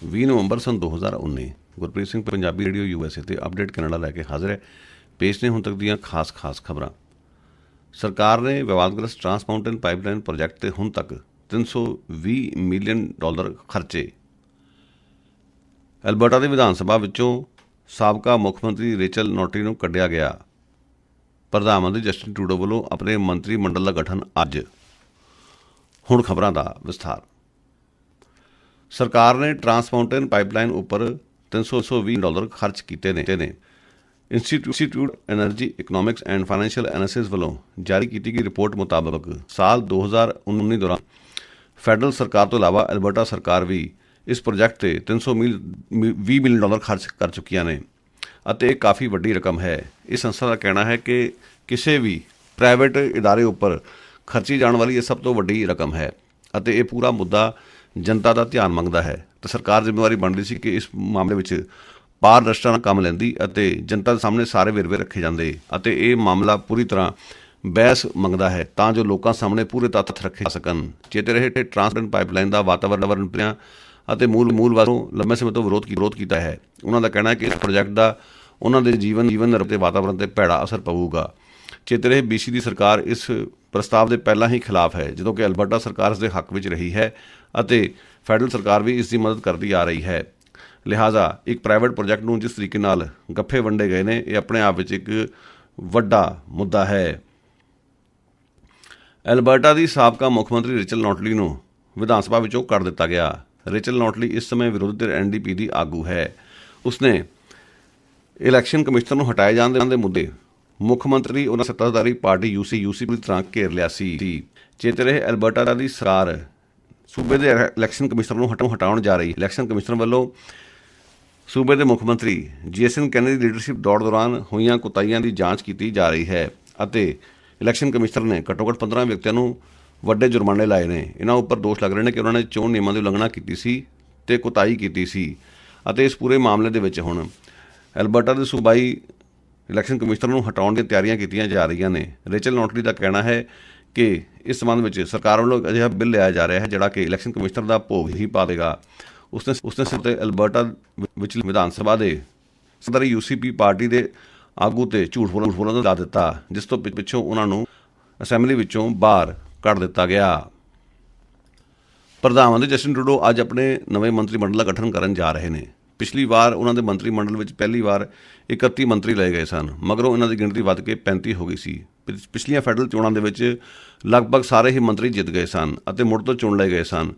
20 ਨਵੰਬਰ ਸਨ 2019। Gurpreet Singh Punjabi radio USA ਤੇ update Canada ਲੈ ਕੇ ਹਾਜ਼ਰ ਹੈ। ਪੇਸ਼ ਨੇ ਹੁਣ ਤੱਕ ਦੀਆਂ ਖਾਸ ਖਬਰਾਂ। ਸਰਕਾਰ ਨੇ ਵਿਵਾਦਗ੍ਰਸਤ ਟਰਾਂਸ ਮਾਊਂਟੇਨ ਪਾਈਪਲਾਈਨ ਪ੍ਰੋਜੈਕਟ ਤੇ ਹੁਣ ਤੱਕ $320 ਮਿਲੀਅਨ ਖਰਚੇ। ਐਲਬਰਟਾ ਦੀ ਵਿਧਾਨ ਸਭਾ ਵਿੱਚੋਂ ਸਾਬਕਾ ਮੁੱਖ ਮੰਤਰੀ ਰੇਚਲ ਨੋਟਲੀ ਨੂੰ ਕੱਢਿਆ ਗਿਆ। ਪ੍ਰਧਾਨ ਮੰਤਰੀ ਜਸਟਿਨ ਟਰੂਡੋ ਵੱਲੋਂ ਆਪਣੇ ਮੰਤਰੀ ਮੰਡਲ ਦਾ ਗਠਨ ਅੱਜ। ਹੁਣ ਖਬਰਾਂ ਦਾ ਵਿਸਥਾਰ। ਸਰਕਾਰ ਨੇ ਟਰਾਂਸ ਮਾਊਂਟੇਨ ਪਾਈਪਲਾਈਨ ਉੱਪਰ $320 ਖਰਚ ਕੀਤੇ ਨੇ। Institute energy economics and financial analysis ਵੱਲੋਂ ਜਾਰੀ ਕੀਤੀ ਗਈ ਰਿਪੋਰਟ ਮੁਤਾਬਕ ਸਾਲ 2019 ਦੌਰਾਨ ਫੈਡਰਲ ਸਰਕਾਰ ਤੋਂ ਇਲਾਵਾ ਐਲਬਰਟਾ ਸਰਕਾਰ ਵੀ ਇਸ ਪ੍ਰੋਜੈਕਟ ਤੇ $320 ਮਿਲੀਅਨ ਖਰਚ ਕਰ ਚੁੱਕੀਆਂ ਨੇ ਅਤੇ ਇਹ ਕਾਫੀ ਵੱਡੀ ਰਕਮ ਹੈ। ਇਸ ਸੰਸਥਾ ਦਾ ਕਹਿਣਾ ਹੈ ਕਿ ਕਿਸੇ ਵੀ ਪ੍ਰਾਈਵੇਟ ਇਦਾਰੇ ਉੱਪਰ ਖਰਚੀ ਜਾਣ ਵਾਲੀ ਇਹ ਸਭ ਤੋਂ ਵੱਡੀ ਰਕਮ ਹੈ ਅਤੇ ਇਹ ਪੂਰਾ ਮੁੱਦਾ ਜਨਤਾ ਦਾ ਧਿਆਨ ਮੰਗਦਾ ਹੈ। ਤਾਂ ਸਰਕਾਰ ਜ਼ਿੰਮੇਵਾਰੀ ਬਣਦੀ ਸੀ ਕਿ ਇਸ ਮਾਮਲੇ ਵਿੱਚ ਪਾਰਦਰਸ਼ਤਾ ਨਾਲ ਕੰਮ ਲੈਂਦੀ ਅਤੇ ਜਨਤਾ ਦੇ ਸਾਹਮਣੇ ਸਾਰੇ ਵੇਰਵੇ ਰੱਖੇ ਜਾਂਦੇ ਅਤੇ ਇਹ ਮਾਮਲਾ ਪੂਰੀ ਤਰ੍ਹਾਂ ਬਹਿਸ ਮੰਗਦਾ ਹੈ ਤਾਂ ਜੋ ਲੋਕਾਂ ਸਾਹਮਣੇ ਪੂਰੇ ਤੱਥ ਰੱਖੇ ਜਾ ਸਕਣ। ਚੇਤੇ ਰਹੇ ਟਰਾਂਸਪੋਰਟ ਪਾਈਪਲਾਈਨ ਦਾ ਵਾਤਾਵਰਨ ਪ੍ਰੇਮੀਆਂ ਅਤੇ ਮੂਲ ਵਾਸੋਂ ਲੰਬੇ ਸਮੇਂ ਤੋਂ ਵਿਰੋਧ ਕੀਤਾ ਹੈ। ਉਹਨਾਂ ਦਾ ਕਹਿਣਾ ਹੈ ਕਿ ਇਸ ਪ੍ਰੋਜੈਕਟ ਦਾ ਉਹਨਾਂ ਦੇ ਜੀਵਨ ਅਤੇ ਵਾਤਾਵਰਨ 'ਤੇ ਭੈੜਾ ਅਸਰ ਪਵੇਗਾ। ਚੇਤੇ ਰਹੇ BC ਦੀ ਸਰਕਾਰ ਇਸ ਪ੍ਰਸਤਾਵ ਦੇ ਪਹਿਲਾਂ ਹੀ ਖਿਲਾਫ ਹੈ, ਜਦੋਂ ਕਿ ਐਲਬਰਟਾ ਸਰਕਾਰ ਇਸ ਦੇ ਹੱਕ ਵਿੱਚ ਰਹੀ ਹੈ ਅਤੇ ਫੈਡਰਲ ਸਰਕਾਰ ਵੀ ਇਸ ਦੀ ਮਦਦ ਕਰਦੀ ਆ ਰਹੀ ਹੈ। ਲਿਹਾਜ਼ਾ ਇੱਕ ਪ੍ਰਾਈਵੇਟ ਪ੍ਰੋਜੈਕਟ ਨੂੰ ਜਿਸ ਤਰੀਕੇ ਨਾਲ ਗੱਫੇ ਵੰਡੇ ਗਏ ਨੇ, ਇਹ ਆਪਣੇ ਆਪ ਵਿੱਚ ਇੱਕ ਵੱਡਾ ਮੁੱਦਾ ਹੈ। ਐਲਬਰਟਾ ਦੀ ਸਾਬਕਾ ਮੁੱਖ ਮੰਤਰੀ ਰੇਚਲ ਨੋਟਲੀ ਨੂੰ ਵਿਧਾਨ ਸਭਾ ਵਿੱਚੋਂ ਕੱਢ ਦਿੱਤਾ ਗਿਆ। ਰੇਚਲ ਨੋਟਲੀ ਇਸ ਸਮੇਂ ਵਿਰੋਧੀ ਧਿਰ NDP ਦੀ ਆਗੂ ਹੈ। ਉਸਨੇ ਇਲੈਕਸ਼ਨ ਕਮਿਸ਼ਨਰ ਨੂੰ ਹਟਾਏ ਜਾਣ ਦੇ ਮੁੱਦੇ ਮੁੱਖ ਮੰਤਰੀ ਉਹਨਾਂ ਸੱਤਾਧਾਰੀ ਪਾਰਟੀ UC ਪੂਰੀ ਤਰ੍ਹਾਂ ਘੇਰ ਲਿਆ ਸੀ। ਚੇਤੇ ਰਹੇ ਐਲਬਰਟਾ ਦੀ ਸਰਕਾਰ ਸੂਬੇ ਦੇ ਇਲੈਕਸ਼ਨ ਕਮਿਸ਼ਨਰ ਨੂੰ ਹਟਾਉਣ ਜਾ ਰਹੀ। ਇਲੈਕਸ਼ਨ ਕਮਿਸ਼ਨਰ ਵੱਲੋਂ ਸੂਬੇ ਦੇ ਮੁੱਖ ਮੰਤਰੀ ਜੇਸਨ ਕੈਨੇਡੀ ਦੀ ਲੀਡਰਸ਼ਿਪ ਦੌੜ ਦੌਰਾਨ ਹੋਈਆਂ ਕੁਤਾਹੀਆਂ ਦੀ ਜਾਂਚ ਕੀਤੀ ਜਾ ਰਹੀ ਹੈ ਅਤੇ ਇਲੈਕਸ਼ਨ ਕਮਿਸ਼ਨਰ ਨੇ ਘੱਟੋ ਘੱਟ 15 ਵਿਅਕਤੀਆਂ ਨੂੰ ਵੱਡੇ ਜੁਰਮਾਨੇ ਲਾਏ ਨੇ। ਇਹਨਾਂ ਉੱਪਰ ਦੋਸ਼ ਲੱਗ ਰਹੇ ਨੇ ਕਿ ਉਹਨਾਂ ਨੇ ਚੋਣ ਨਿਯਮਾਂ ਦੀ ਉਲੰਘਣਾ ਕੀਤੀ ਸੀ ਅਤੇ ਕੁਤਾਹੀ ਕੀਤੀ ਸੀ ਅਤੇ ਇਸ ਪੂਰੇ ਮਾਮਲੇ ਦੇ ਵਿੱਚ ਹੁਣ ਐਲਬਰਟਾ ਦੇ ਸੂਬਾਈ ਇਲੈਕਸ਼ਨ ਕਮਿਸ਼ਨਰ ਨੂੰ ਹਟਾਉਣ ਦੀਆਂ ਤਿਆਰੀਆਂ ਕੀਤੀਆਂ ਜਾ ਰਹੀਆਂ ਨੇ। ਰੇਚਲ ਨੋਟਲੀ ਦਾ ਕਹਿਣਾ ਹੈ ਕਿ ਇਸ ਸੰਬੰਧ ਵਿੱਚ ਸਰਕਾਰ ਵੱਲੋਂ ਅਜਿਹਾ ਬਿੱਲ ਲਿਆਇਆ ਜਾ ਰਿਹਾ ਹੈ ਜਿਹੜਾ ਕਿ ਇਲੈਕਸ਼ਨ ਕਮਿਸ਼ਨਰ ਦਾ ਭੋਗ ਹੀ ਪਾ ਦੇਗਾ। ਉਸਨੇ ਸਿਰ 'ਤੇ ਐਲਬਰਟਾ ਵਿੱਚ ਵਿਧਾਨ ਸਭਾ ਦੇ ਸੱਤਾਧਾਰੀ UCP ਪਾਰਟੀ ਦੇ ਆਗੂ 'ਤੇ ਝੂਠ ਬੋਲਣ ਦਾ ਲਾ ਦਿੱਤਾ, ਜਿਸ ਤੋਂ ਪਿੱਛੋਂ ਉਹਨਾਂ ਨੂੰ ਅਸੈਂਬਲੀ ਵਿੱਚੋਂ ਬਾਹਰ ਕੱਢ ਦਿੱਤਾ ਗਿਆ। ਪ੍ਰਧਾਨ ਮੰਤਰੀ ਜਸਟਿਨ ਟਰੂਡੋ ਅੱਜ ਆਪਣੇ ਨਵੇਂ ਮੰਤਰੀ ਮੰਡਲ ਦਾ ਗਠਨ ਕਰਨ ਜਾ ਰਹੇ ਨੇ। ਪਿਛਲੀ ਵਾਰ ਉਹਨਾਂ ਦੇ ਮੰਤਰੀ ਮੰਡਲ ਵਿੱਚ ਪਹਿਲੀ ਵਾਰ 31 ਮੰਤਰੀ ਲਏ ਗਏ ਸਨ, ਮਗਰੋਂ ਇਹਨਾਂ ਦੀ ਗਿਣਤੀ ਵੱਧ ਕੇ 35 ਹੋ ਗਈ ਸੀ। ਪਿਛਲੀਆਂ ਫੈਡਰਲ ਚੋਣਾਂ ਦੇ ਵਿੱਚ ਲਗਭਗ ਸਾਰੇ ਹੀ ਮੰਤਰੀ ਜਿੱਤ ਗਏ ਸਨ ਅਤੇ ਮੁੜ ਤੋਂ ਚੁਣ ਲਏ ਗਏ ਸਨ।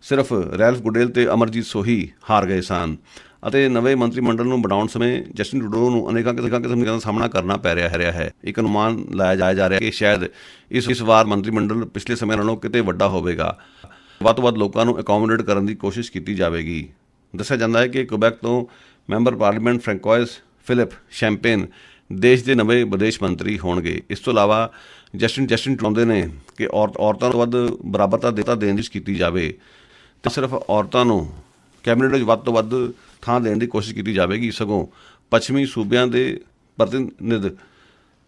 ਸਿਰਫ ਰੈਲਫ ਗੁਡੇਲ ਤੇ ਅਮਰਜੀਤ ਸੋਹੀ ਹਾਰ ਗਏ ਸਨ ਅਤੇ ਨਵੇਂ ਮੰਤਰੀ ਮੰਡਲ ਨੂੰ ਬਣਾਉਣ ਸਮੇਂ ਜਸਟਿਨ ਟਰੂਡੋ ਨੂੰ ਅਨੇਕਾਂ ਕਿਸਮ ਦਾ ਸਾਹਮਣਾ ਕਰਨਾ ਪੈ ਰਿਹਾ ਹੈ। ਇੱਕ ਅਨੁਮਾਨ ਲਾਇਆ ਜਾ ਰਿਹਾ ਕਿ ਸ਼ਾਇਦ ਇਸ ਵਾਰ ਮੰਤਰੀ ਮੰਡਲ ਪਿਛਲੇ ਸਮੇਂ ਨਾਲੋਂ ਕਿਤੇ ਵੱਡਾ ਹੋਵੇਗਾ। ਵੱਧ ਤੋਂ ਵੱਧ ਲੋਕਾਂ ਨੂੰ ਅਕੋਮੋਡੇਟ ਕਰਨ ਦੀ ਕੋਸ਼ਿਸ਼ ਕੀਤੀ ਜਾਵੇਗੀ। ਦੱਸਿਆ ਜਾਂਦਾ ਹੈ ਕਿ ਕੁਬੈਕ ਤੋਂ ਮੈਂਬਰ ਪਾਰਲੀਮੈਂਟ ਫ੍ਰੈਂਕੋਇਸ ਫਿਲਿਪ ਸ਼ੈਂਪੇਨ ਦੇਸ਼ ਦੇ ਨਵੇਂ ਵਿਦੇਸ਼ ਮੰਤਰੀ ਹੋਣਗੇ। ਇਸ ਤੋਂ ਇਲਾਵਾ ਜਸਟਿਨ ਚਾਹੁੰਦੇ ਨੇ ਕਿ ਔਰਤਾਂ ਨੂੰ ਵੱਧ ਬਰਾਬਰਤਾ ਦੇਣ ਦੀ ਕੋਸ਼ਿਸ਼ ਕੀਤੀ ਜਾਵੇ ਅਤੇ ਸਿਰਫ ਔਰਤਾਂ ਨੂੰ ਕੈਬਨਿਟ ਵਿੱਚ ਵੱਧ ਤੋਂ ਵੱਧ ਥਾਂ ਦੇਣ ਦੀ ਕੋਸ਼ਿਸ਼ ਕੀਤੀ ਜਾਵੇਗੀ। ਸਗੋਂ ਪੱਛਮੀ ਸੂਬਿਆਂ ਦੇ ਪ੍ਰਤੀਨਿਧ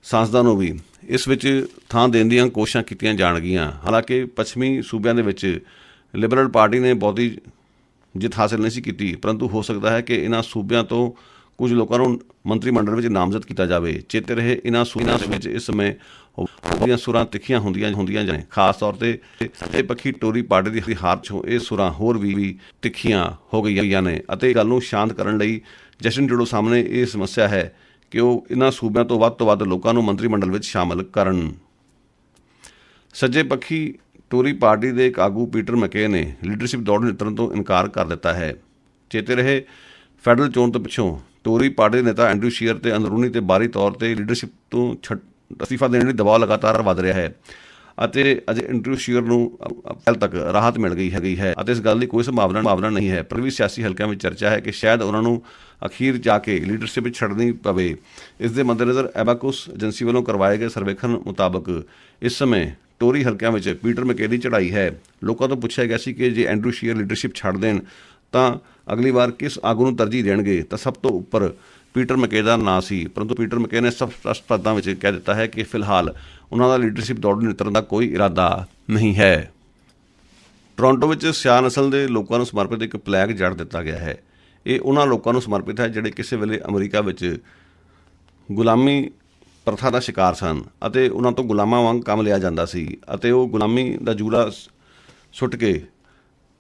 ਸਾਂਸਦਾਂ ਨੂੰ ਵੀ ਇਸ ਵਿੱਚ ਥਾਂ ਦੇਣ ਦੀਆਂ ਕੋਸ਼ਿਸ਼ਾਂ ਕੀਤੀਆਂ ਜਾਣਗੀਆਂ। ਹਾਲਾਂਕਿ ਪੱਛਮੀ ਸੂਬਿਆਂ ਦੇ ਵਿੱਚ ਲਿਬਰਲ ਪਾਰਟੀ ਨੇ ਬਹੁਤੀ ਜਿੱਤ ਹਾਸਿਲ ਨਹੀਂ ਸੀ ਕੀਤੀ, ਪਰੰਤੂ ਹੋ ਸਕਦਾ ਹੈ ਕਿ ਇਹਨਾਂ ਸੂਬਿਆਂ ਤੋਂ ਕੁਝ ਲੋਕਾਂ ਨੂੰ ਮੰਤਰੀ ਮੰਡਲ ਵਿੱਚ ਨਾਮਜ਼ਦ ਕੀਤਾ ਜਾਵੇ। ਚੇਤੇ ਰਹੇ ਇਹਨਾਂ ਸੂਬਿਆਂ ਦੇ ਵਿੱਚ ਇਸ ਸਮੇਂ ਉਹਦੀਆਂ ਸੁਰਾਂ ਤਿੱਖੀਆਂ ਹੁੰਦੀਆਂ ਨੇ। ਖਾਸ ਤੌਰ 'ਤੇ ਸੱਜੇ ਪੱਖੀ ਟੋਰੀ ਪਾਰਟੀ ਦੀ ਹਾਰ 'ਚੋਂ ਇਹ ਸੁਰਾਂ ਹੋਰ ਵੀ ਤਿੱਖੀਆਂ ਹੋ ਗਈਆਂ ਨੇ ਅਤੇ ਗੱਲ ਨੂੰ ਸ਼ਾਂਤ ਕਰਨ ਲਈ ਜਸਟਿਨ ਟਰੂਡੋ ਸਾਹਮਣੇ ਇਹ ਸਮੱਸਿਆ ਹੈ ਕਿ ਉਹ ਇਹਨਾਂ ਸੂਬਿਆਂ ਤੋਂ ਵੱਧ ਲੋਕਾਂ ਨੂੰ ਮੰਤਰੀ ਮੰਡਲ ਵਿੱਚ ਸ਼ਾਮਲ ਕਰਨ। ਸੱਜੇ ਪੱਖੀ ਟੋਰੀ ਪਾਰਟੀ ਦੇ ਇੱਕ ਆਗੂ ਪੀਟਰ ਮੈਕੇ ਨੇ ਲੀਡਰਸ਼ਿਪ ਦੌੜ ਜਿੱਤਣ ਤੋਂ ਇਨਕਾਰ ਕਰ ਦਿੱਤਾ ਹੈ। ਚੇਤੇ ਰਹੇ ਫੈਡਰਲ ਚੋਣ ਤੋਂ ਪਿੱਛੋਂ ਟੋਰੀ ਪਾਰਟੀ ਦੇ ਨੇਤਾ ਐਂਡਰੂ ਸ਼ੀਅਰ ਤੇ ਅੰਦਰੂਨੀ ਤੇ ਬਾਹਰੀ ਤੌਰ 'ਤੇ ਲੀਡਰਸ਼ਿਪ ਤੋਂ ਅਸਤੀਫਾ ਦੇਣ ਲਈ ਦਬਾਅ ਲਗਾਤਾਰ ਵੱਧ ਰਿਹਾ ਹੈ ਅਤੇ ਅਜੇ ਐਂਡਰੂ ਸ਼ੀਅਰ ਨੂੰ ਕੱਲ੍ਹ ਤੱਕ ਰਾਹਤ ਮਿਲ ਗਈ ਹੈ ਅਤੇ ਇਸ ਗੱਲ ਦੀ ਕੋਈ ਸੰਭਾਵਨਾ ਨਹੀਂ ਹੈ। ਪਰ ਵੀ ਸਿਆਸੀ ਹਲਕਿਆਂ ਵਿੱਚ ਚਰਚਾ ਹੈ ਕਿ ਸ਼ਾਇਦ ਉਹਨਾਂ ਨੂੰ ਅਖੀਰ ਜਾ ਕੇ ਲੀਡਰਸ਼ਿਪ ਵਿੱਚ ਛੱਡਣੀ ਪਵੇ। ਇਸ ਦੇ ਮੱਦੇਨਜ਼ਰ ਐਬਾਕਸ ਏਜੰਸੀ ਵੱਲੋਂ ਕਰਵਾਏ ਗਏ ਸਰਵੇਖਣ ਮੁਤਾਬਕ ਇਸ ਸਮੇਂ ਟੋਰੀ ਹਲਕਿਆਂ ਵਿੱਚ ਪੀਟਰ ਮੈਕੇ ਦੀ ਚੜ੍ਹਾਈ ਹੈ। ਲੋਕਾਂ ਤੋਂ ਪੁੱਛਿਆ ਗਿਆ ਸੀ ਕਿ ਜੇ ਐਂਡਰੂ ਸ਼ੀਅਰ ਲੀਡਰਸ਼ਿਪ ਛੱਡ ਦੇਣ ਤਾਂ ਅਗਲੀ ਵਾਰ ਕਿਸ ਆਗੂ ਨੂੰ ਤਰਜੀਹ ਦੇਣਗੇ, ਤਾਂ ਸਭ ਤੋਂ ਉੱਪਰ ਪੀਟਰ ਮੈਕੇ ਦਾ ਨਾਂ ਸੀ। ਪਰੰਤੂ ਪੀਟਰ ਮੈਕੇ ਨੇ ਸਪਸ਼ਟ ਸ਼ਬਦਾਂ ਵਿੱਚ ਕਹਿ ਦਿੱਤਾ ਹੈ ਕਿ ਫਿਲਹਾਲ ਉਹਨਾਂ ਦਾ ਲੀਡਰਸ਼ਿਪ ਦੌੜ ਨਿੱਤਰਨ ਦਾ ਕੋਈ ਇਰਾਦਾ ਨਹੀਂ ਹੈ। ਟੋਰਾਂਟੋ ਵਿੱਚ ਸਿਆਹ ਨਸਲ ਦੇ ਲੋਕਾਂ ਨੂੰ ਸਮਰਪਿਤ ਇੱਕ ਪਲੈਕ ਜੜ ਦਿੱਤਾ ਗਿਆ ਹੈ। ਇਹ ਉਹਨਾਂ ਲੋਕਾਂ ਨੂੰ ਸਮਰਪਿਤ ਹੈ ਜਿਹੜੇ ਕਿਸੇ ਵੇਲੇ ਅਮਰੀਕਾ ਵਿੱਚ ਗੁਲਾਮੀ ਪ੍ਰਥਾ ਦਾ ਸ਼ਿਕਾਰ ਸਨ ਅਤੇ ਉਹਨਾਂ ਤੋਂ ਗੁਲਾਮਾਂ ਵਾਂਗ ਕੰਮ ਲਿਆ ਜਾਂਦਾ ਸੀ ਅਤੇ ਉਹ ਗੁਲਾਮੀ ਦਾ ਜੂਲਾ ਸੁੱਟ ਕੇ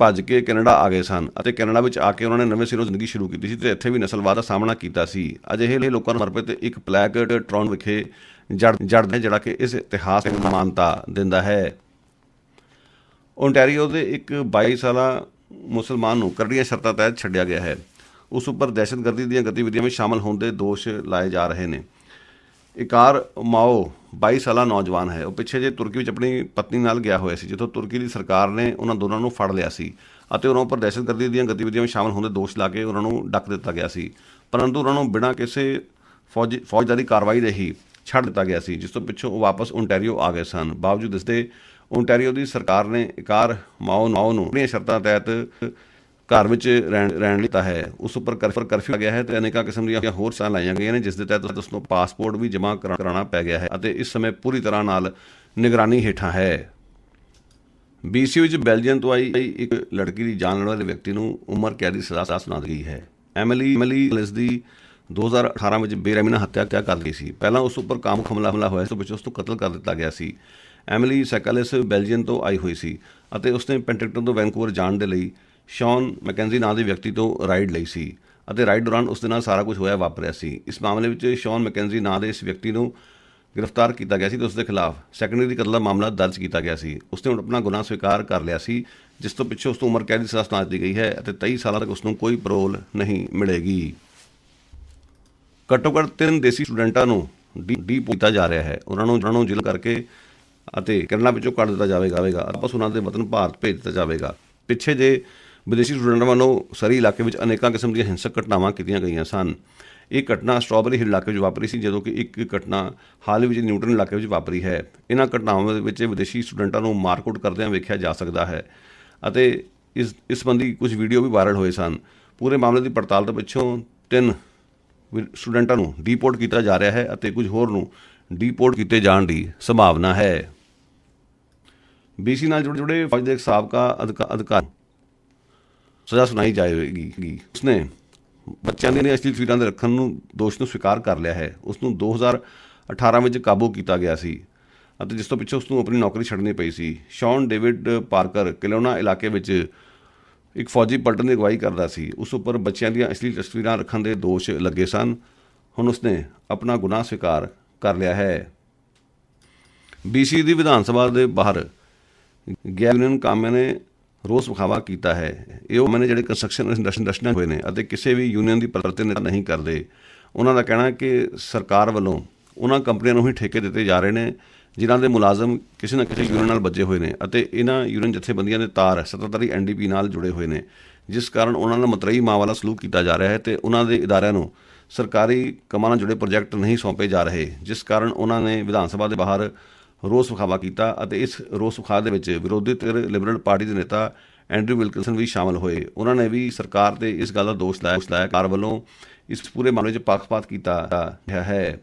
ਭੱਜ ਕੇ ਕੈਨੇਡਾ ਆ ਗਏ ਸਨ ਅਤੇ ਕੈਨੇਡਾ ਵਿੱਚ ਆ ਕੇ ਉਹਨਾਂ ਨੇ ਨਵੇਂ ਸਿਰੋਂ ਜ਼ਿੰਦਗੀ ਸ਼ੁਰੂ ਕੀਤੀ ਸੀ ਅਤੇ ਇੱਥੇ ਵੀ ਨਸਲਵਾਦ ਦਾ ਸਾਹਮਣਾ ਕੀਤਾ ਸੀ। ਅਜਿਹੇ ਲੋਕਾਂ ਨੂੰ ਸਮਰਪਿਤ ਇੱਕ ਪਲੈਕ ਟੋਰਾਂਟੋ ਵਿਖੇ ਜੜ ਹੈ ਜਿਹੜਾ ਕਿ ਇਸ ਇਤਿਹਾਸ ਨੂੰ ਮਾਨਤਾ ਦਿੰਦਾ ਹੈ। ਓਨਟਾਰੀਓ ਦੇ ਇੱਕ 22 ਸਾਲਾ ਮੁਸਲਮਾਨ ਨੂੰ ਕਰੜੀਆਂ ਸ਼ਰਤਾਂ ਤਹਿਤ ਛੱਡਿਆ ਗਿਆ ਹੈ। ਉਸ ਉੱਪਰ ਦਹਿਸ਼ਤਗਰਦੀ ਦੀਆਂ ਗਤੀਵਿਧੀਆਂ ਵਿੱਚ ਸ਼ਾਮਲ ਹੋਣ ਦੇ ਦੋਸ਼ ਲਾਏ ਜਾ ਰਹੇ ਨੇ। ਇਕਾਰ ਮਾਓ 22 ਸਾਲਾ ਨੌਜਵਾਨ ਹੈ। ਉਹ ਪਿੱਛੇ ਜੇ ਤੁਰਕੀ ਵਿੱਚ ਆਪਣੀ ਪਤਨੀ ਨਾਲ ਗਿਆ ਹੋਇਆ ਸੀ, ਜਿੱਥੋਂ ਤੁਰਕੀ ਦੀ ਸਰਕਾਰ ਨੇ ਉਹਨਾਂ ਦੋਨਾਂ ਨੂੰ ਫੜ ਲਿਆ ਸੀ ਅਤੇ ਉਹਨਾਂ ਉੱਪਰ ਦਹਿਸ਼ਤਗਰਦੀ ਦੀਆਂ ਗਤੀਵਿਧੀਆਂ ਵਿੱਚ ਸ਼ਾਮਲ ਹੋਣ ਦੇ ਦੋਸ਼ ਲਾ ਕੇ ਉਹਨਾਂ ਨੂੰ ਡੱਕ ਦਿੱਤਾ ਗਿਆ ਸੀ, ਪਰੰਤੂ ਉਹਨਾਂ ਨੂੰ ਬਿਨਾਂ ਕਿਸੇ ਫੌਜਦਾਰੀ ਕਾਰਵਾਈ ਦੇ ਹੀ ਛੱਡ ਦਿੱਤਾ ਗਿਆ ਸੀ, ਜਿਸ ਤੋਂ ਪਿੱਛੋਂ ਉਹ ਵਾਪਸ ਓਨਟਾਰੀਓ ਆ ਗਏ ਸਨ। ਬਾਵਜੂਦ ਇਸ ਦੇ ਓਨਟਾਰੀਓ ਦੀ ਸਰਕਾਰ ਨੇ ਇਕਾਰ ਮਾਓ ਨੂੰ ਆਪਣੀਆਂ ਸ਼ਰਤਾਂ ਤਹਿਤ ਘਰ ਵਿੱਚ ਰਹਿਣ ਲਿੱਤਾ ਹੈ। ਉਸ ਉੱਪਰ ਕਰਫਿਊ ਗਿਆ ਹੈ ਅਤੇ ਅਨੇਕਾਂ ਕਿਸਮ ਦੀਆਂ ਹੋਰ ਸ਼ਰਤਾਂ ਲਾਈਆਂ ਗਈਆਂ ਨੇ, ਜਿਸ ਦੇ ਤਹਿਤ ਉਸ ਨੂੰ ਪਾਸਪੋਰਟ ਵੀ ਜਮ੍ਹਾਂ ਕਰਾਉਣਾ ਪੈ ਗਿਆ ਹੈ ਅਤੇ ਇਸ ਸਮੇਂ ਪੂਰੀ ਤਰ੍ਹਾਂ ਨਾਲ ਨਿਗਰਾਨੀ ਹੇਠਾਂ ਹੈ। BC ਵਿੱਚ ਬੈਲਜੀਅਮ ਤੋਂ ਆਈ ਇੱਕ ਲੜਕੀ ਦੀ ਜਾਨ ਲੈਣ ਵਾਲੇ ਵਿਅਕਤੀ ਨੂੰ ਉਮਰ ਕੈਦ ਦੀ ਸਜ਼ਾ ਸੁਣਾ ਦਿੱਤੀ ਗਈ ਹੈ। ਐਮਿਲੀ ਇਸ ਦੀ 2018 ਵਿੱਚ ਬੇਰਹਿਮੀ ਨਾਲ ਹੱਤਿਆ ਕਰ ਗਈ ਸੀ। ਪਹਿਲਾਂ ਉਸ ਉੱਪਰ ਕਾਮੁਕ ਹਮਲਾ ਹੋਇਆ, ਇਸ ਤੋਂ ਪਿੱਛੋਂ ਉਸ ਨੂੰ ਕਤਲ ਕਰ ਦਿੱਤਾ ਗਿਆ ਸੀ। ਐਮਿਲੀ ਸੈਕਾਲਿਸ ਬੈਲਜੀਅਮ ਤੋਂ ਆਈ ਹੋਈ ਸੀ ਅਤੇ ਉਸਨੇ ਪੈਂਟਿਕਟਨ ਤੋਂ ਵੈਨਕੂਵਰ ਜਾਣ ਦੇ ਲਈ ਸ਼ੌਨ ਮੈਕੈਂਜੀ ਨਾਂ ਦੇ ਵਿਅਕਤੀ ਤੋਂ ਰਾਈਡ ਲਈ ਸੀ ਅਤੇ ਰਾਈਡ ਦੌਰਾਨ ਉਸ ਦੇ ਨਾਲ ਸਾਰਾ ਕੁਝ ਵਾਪਰਿਆ ਸੀ। ਇਸ ਮਾਮਲੇ ਵਿੱਚ ਸ਼ੌਨ ਮੈਕੈਂਜੀ ਨਾਂ ਦੇ ਇਸ ਵਿਅਕਤੀ ਨੂੰ ਗ੍ਰਿਫਤਾਰ ਕੀਤਾ ਗਿਆ ਸੀ ਅਤੇ ਉਸ ਦੇ ਖਿਲਾਫ ਸੈਕੰਡਰੀ ਕਤਲ ਦਾ ਮਾਮਲਾ ਦਰਜ ਕੀਤਾ ਗਿਆ ਸੀ। ਉਸਨੇ ਹੁਣ ਆਪਣਾ ਗੁਨਾਹ ਸਵੀਕਾਰ ਕਰ ਲਿਆ ਸੀ, ਜਿਸ ਤੋਂ ਪਿੱਛੋਂ ਉਸ ਨੂੰ ਉਮਰ ਕੈਦ ਦੀ ਸਜ਼ਾ ਸੁਣਾ ਦਿੱਤੀ ਗਈ ਹੈ ਅਤੇ 23 ਸਾਲਾਂ ਤੱਕ ਉਸ ਨੂੰ ਕੋਈ ਪੈਰੋਲ ਨਹੀਂ ਮਿਲੇਗੀ। ਘੱਟੋ ਘੱਟ 3 ਦੇਸੀ ਸਟੂਡੈਂਟਾਂ ਨੂੰ ਡੀਪੋਰਟ ਕੀਤਾ ਜਾ ਰਿਹਾ ਹੈ। ਉਹਨਾਂ ਨੂੰ ਜੇਲ੍ਹ ਕਰਕੇ ਅਤੇ ਕੈਨੇਡਾ ਵਿੱਚੋਂ ਕੱਢ ਦਿੱਤਾ ਜਾਵੇਗਾ। ਵਾਪਸ ਉਹਨਾਂ ਦੇ ਵਤਨ ਭਾਰਤ ਭੇਜ ਦਿੱਤਾ ਜਾਵੇਗਾ। ਪਿੱਛੇ ਜੇ ਵਿਦੇਸ਼ੀ ਸਟੂਡੈਂਟਾਂ ਵੱਲੋਂ ਸਰੀ ਇਲਾਕੇ ਵਿੱਚ ਅਨੇਕਾਂ ਕਿਸਮ ਦੀਆਂ ਹਿੰਸਕ ਘਟਨਾਵਾਂ ਕੀਤੀਆਂ ਗਈਆਂ ਸਨ। ਇਹ ਘਟਨਾ ਸਟ੍ਰਾਬੇਰੀ ਹਿੱਲ ਇਲਾਕੇ ਵਿੱਚ ਵਾਪਰੀ ਸੀ, ਜਦੋਂ ਕਿ ਇੱਕ ਘਟਨਾ ਹਾਲ ਵਿੱਚ ਨਿਊਟਨ ਇਲਾਕੇ ਵਿੱਚ ਵਾਪਰੀ ਹੈ। ਇਹਨਾਂ ਘਟਨਾਵਾਂ ਵਿੱਚ ਵਿਦੇਸ਼ੀ ਸਟੂਡੈਂਟਾਂ ਨੂੰ ਮਾਰਕੁੱਟ ਕਰਦਿਆਂ ਵੇਖਿਆ ਜਾ ਸਕਦਾ ਹੈ ਅਤੇ ਇਸ ਸੰਬੰਧੀ ਕੁਝ ਵੀਡੀਓ ਵੀ ਵਾਇਰਲ ਹੋਏ ਸਨ। ਪੂਰੇ ਮਾਮਲੇ ਦੀ ਪੜਤਾਲ ਤੋਂ ਪਿੱਛੋਂ 3 ਸਟੂਡੈਂਟਾਂ ਨੂੰ ਡੀਪੋਰਟ ਕੀਤਾ ਜਾ ਰਿਹਾ ਹੈ ਅਤੇ ਕੁਝ ਹੋਰ ਨੂੰ ਡੀਪੋਰਟ ਕੀਤੇ ਜਾਣ ਦੀ ਸੰਭਾਵਨਾ ਹੈ। BC ਨਾਲ ਜੁੜੇ ਫੌਜ ਦੇ ਇੱਕ ਸਾਬਕਾ ਅਧਿਕਾਰੀ ਸਜ਼ਾ ਸੁਣਾਈ ਜਾਏਗੀ। ਉਸਨੇ ਬੱਚਿਆਂ ਦੀਆਂ ਅਸ਼ਲੀਲ ਤਸਵੀਰਾਂ ਦੇ ਰੱਖਣ ਨੂੰ ਦੋਸ਼ ਨੂੰ ਸਵੀਕਾਰ ਕਰ ਲਿਆ ਹੈ। ਉਸ ਨੂੰ 2018 ਵਿੱਚ ਕਾਬੂ ਕੀਤਾ ਗਿਆ ਸੀ ਅਤੇ ਜਿਸ ਤੋਂ ਪਿੱਛੇ ਉਸ ਨੂੰ ਆਪਣੀ ਨੌਕਰੀ ਛੱਡਣੀ ਪਈ ਸੀ। ਸ਼ੌਨ ਡੇਵਿਡ ਪਾਰਕਰ ਕਿਲੋਨਾ ਇਲਾਕੇ ਵਿੱਚ ਇੱਕ ਫੌਜੀ ਪਲਟਨ ਦੀ ਅਗਵਾਈ ਕਰਦਾ ਸੀ। ਉਸ ਉੱਪਰ ਬੱਚਿਆਂ ਦੀਆਂ ਅਸ਼ਲੀਲ ਤਸਵੀਰਾਂ ਰੱਖਣ ਦੇ ਦੋਸ਼ ਲੱਗੇ ਸਨ। ਹੁਣ ਉਸਨੇ ਆਪਣਾ ਗੁਨਾਹ ਸਵੀਕਾਰ ਕਰ ਲਿਆ ਹੈ। BC ਦੀ ਵਿਧਾਨ ਸਭਾ ਦੇ ਬਾਹਰ ਗੈਰ ਯੂਨੀਅਨ ਕਾਮਿਆਂ ਨੇ ਰੋਸ ਵਿਖਾਵਾ ਕੀਤਾ ਹੈ। ਇਹ ਉਹ ਨੇ ਜਿਹੜੇ ਕੰਸਟਰਕਸ਼ਨ ਇੰਡਸਟਰੀਆਂ ਹੋਏ ਨੇ ਅਤੇ ਕਿਸੇ ਵੀ ਯੂਨੀਅਨ ਦੀ ਪ੍ਰਤੀਨਿਧਤਾ ਨਹੀਂ ਕਰਦੇ। ਉਹਨਾਂ ਦਾ ਕਹਿਣਾ ਹੈ ਕਿ ਸਰਕਾਰ ਵੱਲੋਂ ਉਹਨਾਂ ਕੰਪਨੀਆਂ ਨੂੰ ਹੀ ਠੇਕੇ ਦਿੱਤੇ ਜਾ ਰਹੇ ਨੇ ਜਿਨ੍ਹਾਂ ਦੇ ਮੁਲਾਜ਼ਮ ਕਿਸੇ ਨਾ ਕਿਸੇ ਯੂਨੀਅਨ ਨਾਲ ਬੱਝੇ ਹੋਏ ਨੇ ਅਤੇ ਇਹਨਾਂ ਯੂਨੀਅਨ ਜਥੇਬੰਦੀਆਂ ਦੇ ਤਾਰ ਸੱਤਾਧਾਰੀ NDP ਨਾਲ ਜੁੜੇ ਹੋਏ ਨੇ, ਜਿਸ ਕਾਰਨ ਉਹਨਾਂ ਨਾਲ ਮਤਰੇਈ ਮਾਂ ਵਾਲਾ ਸਲੂਕ ਕੀਤਾ ਜਾ ਰਿਹਾ ਹੈ ਅਤੇ ਉਹਨਾਂ ਦੇ ਇਦਾਰਿਆਂ ਨੂੰ ਸਰਕਾਰੀ ਕੰਮਾਂ ਨਾਲ ਜੁੜੇ ਪ੍ਰੋਜੈਕਟ ਨਹੀਂ ਸੌਂਪੇ ਜਾ ਰਹੇ, ਜਿਸ ਕਾਰਨ ਉਹਨਾਂ ਨੇ ਵਿਧਾਨ ਸਭਾ ਦੇ ਬਾਹਰ ਰੋਸ ਵਿਖਾਵਾ ਕੀਤਾ ਅਤੇ ਇਸ ਰੋਸ ਵਿਖਾਵੇ ਦੇ ਵਿੱਚ ਵਿਰੋਧੀ ਧਿਰ ਲਿਬਰਲ ਪਾਰਟੀ ਦੇ ਨੇਤਾ ਐਂਡਰੂ ਵਿਲਕਿੰਸਨ ਵੀ ਸ਼ਾਮਲ ਹੋਏ। ਉਹਨਾਂ ਨੇ ਵੀ ਸਰਕਾਰ ਤੇ ਇਸ ਗੱਲ ਦਾ ਦੋਸ਼ ਲਾਇਆ ਸਰਕਾਰ ਵੱਲੋਂ ਇਸ ਪੂਰੇ ਮਾਮਲੇ 'ਚ ਪੱਖਪਾਤ ਕੀਤਾ ਹੈ।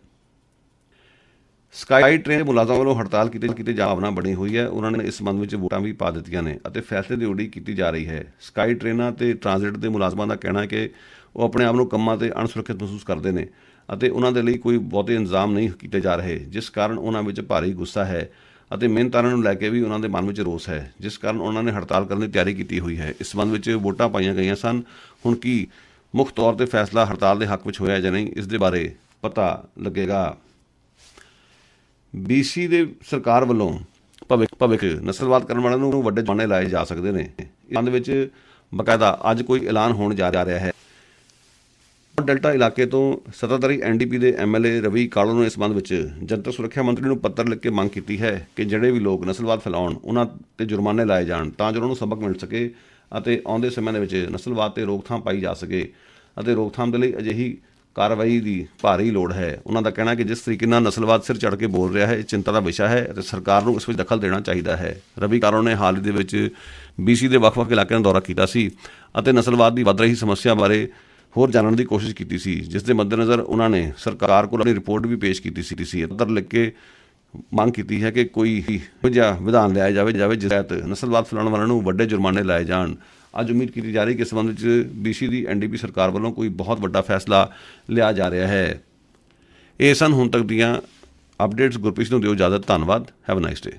ਸਕਾਈ ਟ੍ਰੇਨ ਦੇ ਮੁਲਾਜ਼ਮਾਂ ਵੱਲੋਂ ਹੜਤਾਲ ਕੀਤੇ ਜਾਵਨਾ ਬਣੀ ਹੋਈ ਹੈ। ਉਹਨਾਂ ਨੇ ਇਸ ਸੰਬੰਧ ਵਿੱਚ ਵੋਟਾਂ ਵੀ ਪਾ ਦਿੱਤੀਆਂ ਨੇ ਅਤੇ ਫੈਸਲੇ ਦੀ ਉਡੀਕ ਕੀਤੀ ਜਾ ਰਹੀ ਹੈ। ਸਕਾਈ ਟ੍ਰੇਨਾਂ ਤੇ ਟ੍ਰਾਂਜ਼ਿਟ ਦੇ ਮੁਲਾਜ਼ਮਾਂ ਦਾ ਕਹਿਣਾ ਹੈ ਕਿ ਉਹ ਆਪਣੇ ਆਪ ਨੂੰ ਕੰਮਾਂ 'ਤੇ ਅਣਸੁਰੱਖਿਅਤ ਮਹਿਸੂਸ ਕਰਦੇ ਨੇ ਅਤੇ ਉਹਨਾਂ ਦੇ ਲਈ ਕੋਈ ਬਹੁਤੇ ਇੰਤਜ਼ਾਮ ਨਹੀਂ ਕੀਤੇ ਜਾ ਰਹੇ, ਜਿਸ ਕਾਰਨ ਉਹਨਾਂ ਵਿੱਚ ਭਾਰੀ ਗੁੱਸਾ ਹੈ ਅਤੇ ਮਿਹਨਤਾਰਾਂ ਨੂੰ ਲੈ ਕੇ ਵੀ ਉਹਨਾਂ ਦੇ ਮਨ ਵਿੱਚ ਰੋਸ ਹੈ, ਜਿਸ ਕਾਰਨ ਉਹਨਾਂ ਨੇ ਹੜਤਾਲ ਕਰਨ ਦੀ ਤਿਆਰੀ ਕੀਤੀ ਹੋਈ ਹੈ। ਇਸ ਸੰਬੰਧ ਵਿੱਚ ਵੋਟਾਂ ਪਾਈਆਂ ਗਈਆਂ ਸਨ। ਹੁਣ ਕੀ ਮੁੱਖ ਤੌਰ 'ਤੇ ਫੈਸਲਾ ਹੜਤਾਲ ਦੇ ਹੱਕ ਵਿੱਚ ਹੋਇਆ ਜਾਂ ਨਹੀਂ, ਇਸ ਦੇ ਬਾਰੇ ਪਤਾ ਲੱਗੇਗਾ। BC ਦੇ ਸਰਕਾਰ ਵੱਲੋਂ ਭਵਿੱਖ ਨਸਲਵਾਦ ਕਰਨ ਵਾਲਿਆਂ ਨੂੰ ਵੱਡੇ ਜੁਰਮਾਨੇ ਲਾਏ ਜਾ ਸਕਦੇ ਨੇ। ਇਸ ਸੰਬੰਧ ਵਿੱਚ ਬਾਕਾਇਦਾ ਅੱਜ ਕੋਈ ਐਲਾਨ ਹੋਣ ਜਾ ਰਿਹਾ ਹੈ। ਡੈਲਟਾ ਇਲਾਕੇ ਤੋਂ ਸੱਤਾਧਾਰੀ NDP ਦੇ MLA ਰਵੀ ਕਾਲੋ ਨੇ ਇਸ ਸੰਬੰਧ ਵਿੱਚ ਜਨਤਕ ਸੁਰੱਖਿਆ ਮੰਤਰੀ ਨੂੰ ਪੱਤਰ ਲਿਖ ਕੇ ਮੰਗ ਕੀਤੀ ਹੈ ਕਿ ਜਿਹੜੇ ਵੀ ਲੋਕ ਨਸਲਵਾਦ ਫੈਲਾਉਣ ਉਹਨਾਂ 'ਤੇ ਜੁਰਮਾਨੇ ਲਾਏ ਜਾਣ ਤਾਂ ਜੋ ਉਹਨਾਂ ਨੂੰ ਸਬਕ ਮਿਲ ਸਕੇ ਅਤੇ ਆਉਂਦੇ ਸਮੇਂ ਦੇ ਵਿੱਚ ਨਸਲਵਾਦ 'ਤੇ ਰੋਕਥਾਮ ਪਾਈ ਜਾ ਸਕੇ ਅਤੇ ਰੋਕਥਾਮ ਦੇ ਲਈ ਅਜਿਹੀ ਕਾਰਵਾਈ ਦੀ ਭਾਰੀ ਲੋੜ ਹੈ। ਉਹਨਾਂ ਦਾ ਕਹਿਣਾ ਕਿ ਜਿਸ ਤਰੀਕੇ ਨਾਲ ਨਸਲਵਾਦ ਸਿਰ ਚੜ੍ਹ ਕੇ ਬੋਲ ਰਿਹਾ ਹੈ, ਇਹ ਚਿੰਤਾ ਦਾ ਵਿਸ਼ਾ ਹੈ ਅਤੇ ਸਰਕਾਰ ਨੂੰ ਇਸ ਵਿੱਚ ਦਖਲ ਦੇਣਾ ਚਾਹੀਦਾ ਹੈ। ਰਵੀ ਕਾਲੋ ਨੇ ਹਾਲ ਹੀ ਦੇ ਵਿੱਚ BC ਦੇ ਵੱਖ-ਵੱਖ ਇਲਾਕਿਆਂ ਦਾ ਦੌਰਾ ਕੀਤਾ ਸੀ ਅਤੇ ਨਸਲਵਾਦ ਦੀ ਵੱਧ ਰਹੀ ਸਮੱਸਿਆ ਬਾਰੇ ਹੋਰ ਜਾਣਨ ਦੀ ਕੋਸ਼ਿਸ਼ ਕੀਤੀ ਸੀ, ਜਿਸ ਦੇ ਮੱਦੇਨਜ਼ਰ ਉਹਨਾਂ ਨੇ ਸਰਕਾਰ ਕੋਲ ਆਪਣੀ ਰਿਪੋਰਟ ਵੀ ਪੇਸ਼ ਕੀਤੀ ਸੀ। ਪੱਤਰ ਲਿਖ ਕੇ ਮੰਗ ਕੀਤੀ ਹੈ ਕਿ ਕੋਈ ਇਹੋ ਜਿਹਾ ਵਿਧਾਨ ਲਿਆਇਆ ਜਾਵੇ ਜਿਸ ਤਹਿਤ ਨਸਲਵਾਦ ਫੈਲਾਉਣ ਵਾਲਿਆਂ ਨੂੰ ਵੱਡੇ ਜੁਰਮਾਨੇ ਲਾਏ ਜਾਣ। ਅੱਜ ਉਮੀਦ ਕੀਤੀ ਜਾ ਰਹੀ ਕਿ ਇਸ ਸੰਬੰਧ ਵਿੱਚ BC ਦੀ NDP ਸਰਕਾਰ ਵੱਲੋਂ ਕੋਈ ਬਹੁਤ ਵੱਡਾ ਫੈਸਲਾ ਲਿਆ ਜਾ ਰਿਹਾ ਹੈ। ਇਹ ਸਨ ਹੁਣ ਤੱਕ ਦੀਆਂ ਅਪਡੇਟਸ। ਗੁਰਪ੍ਰੀਤ ਨੂੰ ਦਿਓ ਇਜਾਜ਼ਤ। ਧੰਨਵਾਦ। Have a nice day.